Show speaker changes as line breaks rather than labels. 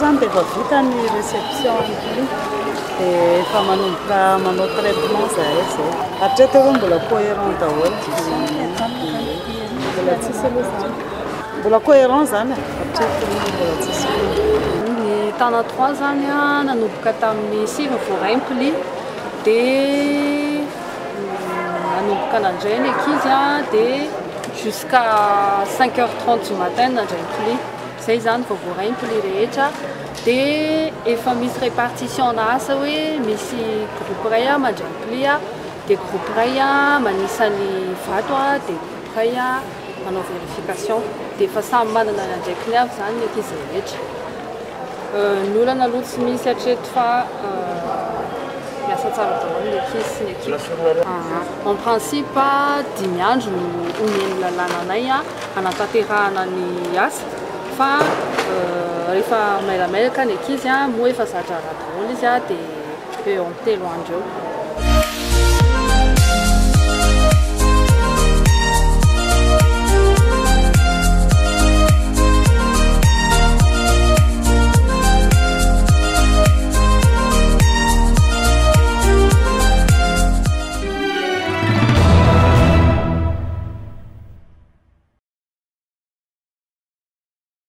zany dia efa vita ny réception dia efa manomboka manao traitement zahay zay. Hatreto hoe mbola cohérent daholo. Mbola tsisy aloha zany. Mbola cohérent zany hatreto mbola tsisy.
Ny taona 3 zany a nanomboka tamin'ny 7 voray pli dia nanomboka nandray ny ankizy a dia jusqu'à 5h30 du matin nandray pli. Zay zany vao voray pli rehetra dia efa misy répartition na asa hoe misy groupe ray a mandray pli a dia groupe ray a manisany vato a dia groupe ray a manao vérification dia efa samy manana ny andraikiny avy zany ny ankizy rehetra. Ny olana aloha tsy misy hatreto fa miasa tsara daholo ny ankizy sy ny ekipa. En principe 5 andro no omeny lalàna anay a hanatanterahana ny asa fa rehefa mailamailaka ny ankizy a moa efa zatra raha daholo izy a dia eo amin'ny 3 andro eo.